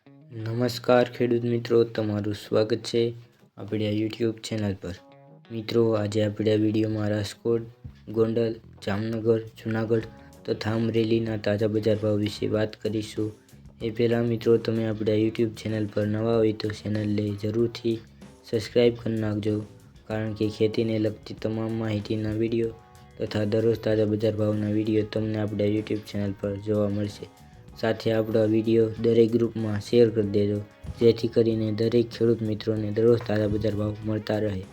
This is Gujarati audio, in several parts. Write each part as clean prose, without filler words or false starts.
નમસ્કાર ખેડૂત મિત્રો, તમારું સ્વાગત છે આપણી આ યુટ્યુબ ચેનલ પર। મિત્રો, આજે આપણે આ વિડીયોમાં રાજકોટ, ગોંડલ, જામનગર, જૂનાગઢ તથા અમરેલીના તાજા બજાર ભાવ વિશે વાત કરીશું। એ પહેલાં મિત્રો, તમે આપણા યુટ્યુબ ચેનલ પર નવા હોય તો ચેનલને જરૂરથી સબસ્ક્રાઈબ કરી નાખજો, કારણ કે ખેતીને લગતી તમામ માહિતીના વિડીયો તથા દરરોજ તાજા બજાર ભાવના વિડીયો તમને આપણા યુટ્યુબ ચેનલ પર જોવા મળશે। સાથે આપણો વિડીયો દરેક ગ્રુપમાં શેર કરી દેજો, જેથી કરીને દરેક ખેડૂત મિત્રોને દરરોજ તાજા બજાર ભાવ મળતા રહે।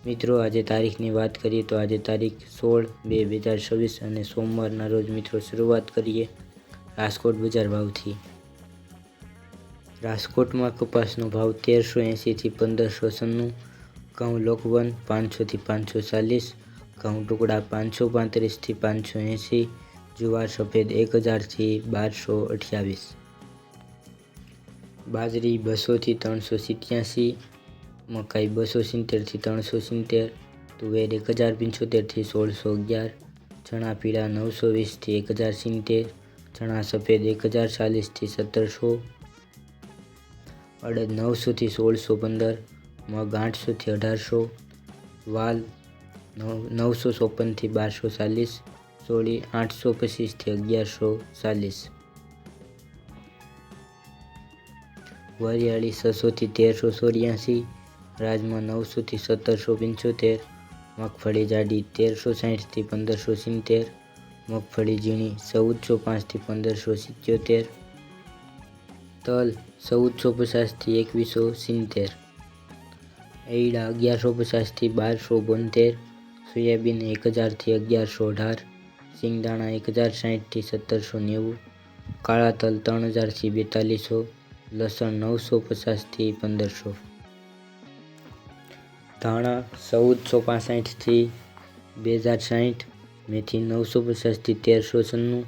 મિત્રો, આજે તારીખની વાત કરીએ તો આજે તારીખ 16/2/2026 અને સોમવારના રોજ મિત્રો શરૂઆત કરીએ રાજકોટ બજાર ભાવથી। રાજકોટમાં કપાસનો ભાવ 1380 થી 1596, ઘઉં લોકવન 500 થી 540, ઘઉં ટુકડા 535 થી 580, જુવાર સફેદ 1000 થી 1228, બાજરી 200 થી 387, મકાઈ 270 થી 370, તુવેર 1075 થી 1611, ચણા પીળા 920 થી 1070, ચણા સફેદ 1040 થી 1700, અડદ 900 થી 1615, મગ 800 થી 1800, વાલ 954 થી 1240, સોળી 825 થી 1140, વરિયાળી 600 થી 1384, રાજમા 900 થી 1775, મગફળી જાડી 1360 થી 1570, મગફળી ઝીણી 1405 થી 1577, તલ 1450 થી 2170, એરડા 1150 થી 1272, સોયાબીન 1000 થી 1118, સિંગદાણા 1060 થી 1790, કાળા તલ 3000 થી 4200, લસણ 950 થી 1500, ધાણા 1465 થી 2060, મેથી 950 થી 1396,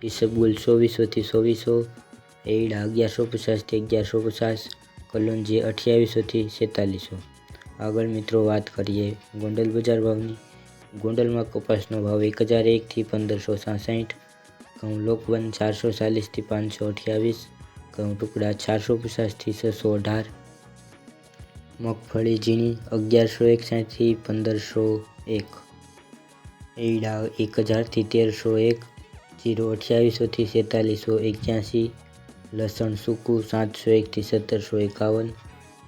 ઈસબગુલ 2400 થી 2400, એરડા 1150 થી 1150, કલોંજી 2800 થી 4700। આગળ મિત્રો વાત કરીએ ગોંડલ બજાર ભાવની। ગોંડલમાં કપાસનો ભાવ 1001 થી 1567, ઘઉં લોકવન 440 થી 528, ઘઉં ટુકડા 450 થી 618, મગફળી ઝીણી 1161 થી 1501, એરડા 1000 થી 1301, જીરું 2800 થી 4781, લસણ સૂકું 701 થી 1751,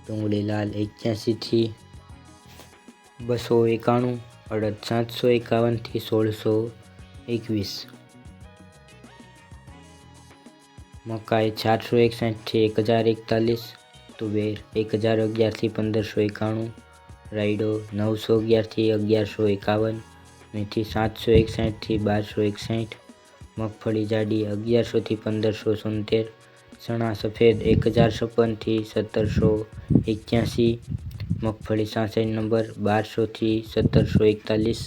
ડુંગળી લાલ 81 થી 291, અડદ 751 થી 1621, મકાઈ 461 થી 1041, તુવેર 1011 થી 1591, રાયડો 911 થી 1151, મેથી 761 થી 1261, મગફળી જાડી 1100 થી 1577, ચણા સફેદ 1056 થી 1781, મગફળી 66 નંબર 1200 થી 1741,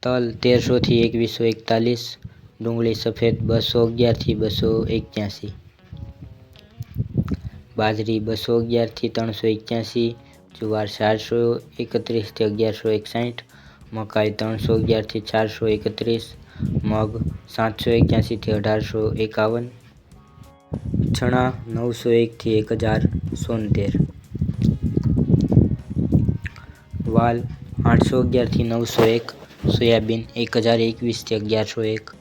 તલ 1300 થી 2141, ડુંગળી સફેદ 211 થી 281, બાજરી 211 થી 381, જુવાર 431 થી 1161, મકાઈ 311 થી 431, મગ 781 થી 1851, ચણા 901 થી 1070, વાલ 811 થી 901, સોયાબીન 1021 થી 1101,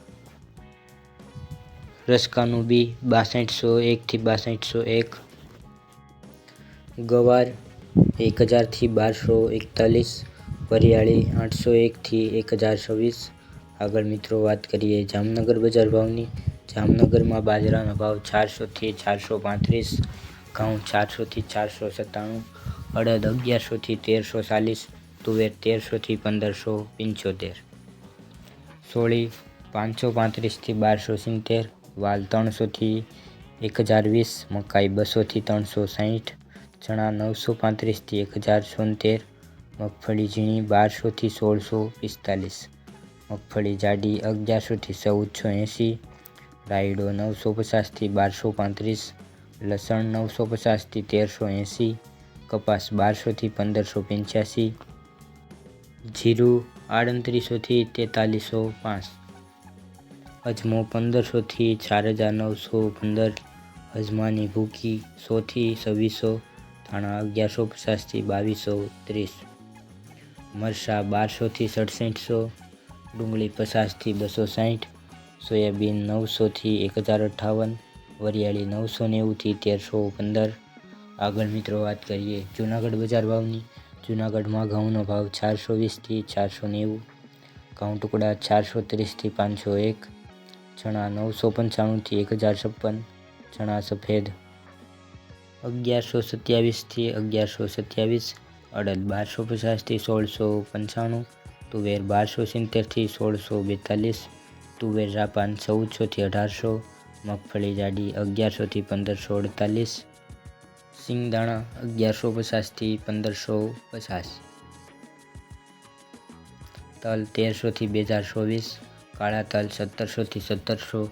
રસકાનું બી 6201 થી 6201, ગવાર 1000 થી 1241, વરિયાળી 801 થી 1026। આગળ મિત્રો વાત કરીએ જામનગર બજાર ભાવની। જામનગરમાં બાજરાનો ભાવ 400 થી 435, ઘઉં 400 થી 497, અડદ 1100 થી 1340, તુવેર 1300 થી 1575, સોળી 535 થી 1270, વાલ 300 થી 1020, મકાઈ 200 થી 360, ચણા 935 થી 1076, મગફળી ઝીણી 1200 થી 1645, મગફળી જાડી 1100 થી 1480, રાયડો 950 થી 1235, લસણ 950 થી 1380, કપાસ 1200 થી 1585, જીરું 3800 થી 4305, અજમો 1500 થી 4915, અજમાની ભૂકી 100 થી 2600, ધાણા 1150 થી 2230, મરચાં 1200 થી 6700, ડુંગળી 50 થી 260, સોયાબીન 900 થી 1058, વરિયાળી 990 થી 1315। આગળ મિત્રો વાત કરીએ જૂનાગઢ બજાર ભાવની। જૂનાગઢમાં ઘઉંનો ભાવ 420 થી 490, ઘઉં ટુકડા 430 થી 501, ચણા 995 થી 1056, ચણા સફેદ 1127 થી 1127, અડદ 1250 થી 1695, તુવેર 1270 થી 1642, તુવેર જાપાન 1400 થી 1800, મગફળી જાડી 1100 થી 1548, સિંગદાણા 1150 થી 1550, તલ 1300 થી 2024, કાળા તલ 1700 થી 1700,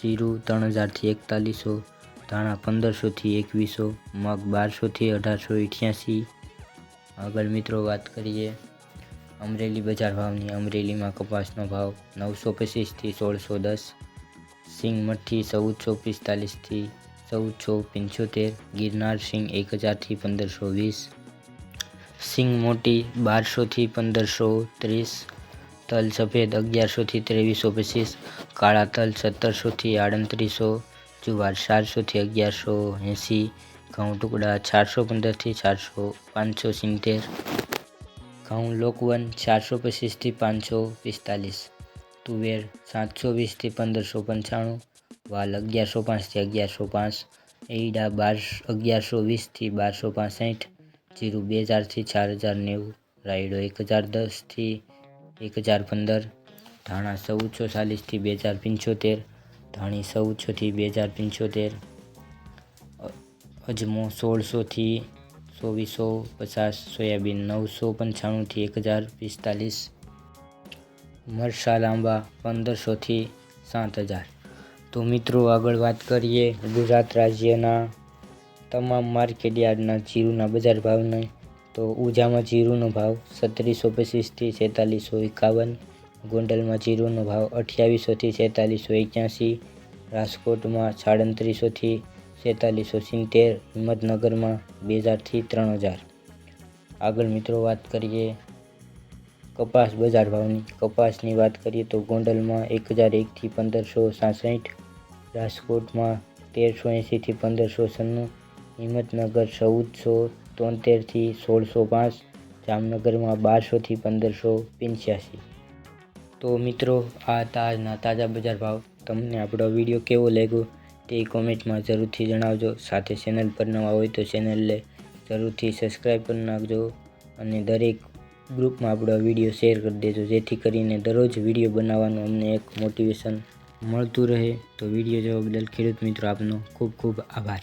જીરું 3000 થી 4100, ધાણા 1500 થી 2100, મગ 1200 થી 1888। આગળ મિત્રો વાત કરીએ અમરેલી બજાર ભાવની। અમરેલીમાં કપાસનો ભાવ 925 થી 1610, સિંગ મઠી 1445 થી 1475, ગિરનાર સિંગ 1000 થી 1520, સિંગ મોટી 1200 થી 1530, તલ સફેદ 1100 થી 2325, કાળા તલ 1700 થી 3800, જુવાર 400 થી 1180, ઘઉં ટુકડા 415 થી 570, ઘઉં લોકવન 425 થી 545, તુવેર 720 થી 1595, વાલ 1105 થી 1105, એરંડા 1120 થી 1265, જીરું 2000 થી 4090, રાયડો 1010 થી 1015, ધાણા 1440 થી 2075, ધાણી 1400 થી 2075, અજમો 1600 થી 2450, સોયાબીન 995 થી 1045, મરચાં લાંબા 1500 થી 7000। તો મિત્રો આગળ વાત કરીએ ગુજરાત રાજ્યના તમામ માર્કેટ યાર્ડના જીરુના બજાર ભાવની। તો ઉજામાં જીરુનો ભાવ 3725 થી 4651, ગોંડલમાં જીરુનો ભાવ 2800 થી 4681, રાજકોટમાં 3700 થી 4670, હિંમતનગરમાં 2000 થી 3000। આગળ મિત્રો વાત કરીએ કપાસ બજાર ભાવની। કપાસની વાત કરીએ તો ગોંડલમાં 1001 થી 1567, રાજકોટમાં 1380 થી 1596, હિંમતનગર 1473 થી 1605, જામનગરમાં 1200 થી 1585। તો મિત્રો આ હતા આજના તાજા બજાર ભાવ। તમને આપણો વિડીયો કેવો લાગ્યો તે કોમેન્ટમાં જરૂરથી જણાવજો। સાથે ચેનલ પર નવા હોય તો ચેનલને જરૂરથી સબસ્ક્રાઈબ કરી નાખજો અને દરેક ગ્રુપમાં આપણો વિડીયો શેર કરી દેજો, જેથી કરીને દરરોજ વિડીયો બનાવવાનું અમને એક મોટિવેશન મળતું રહે। તો વિડીયો જોવા બદલ ખેડૂત મિત્રો આપનો ખૂબ ખૂબ આભાર।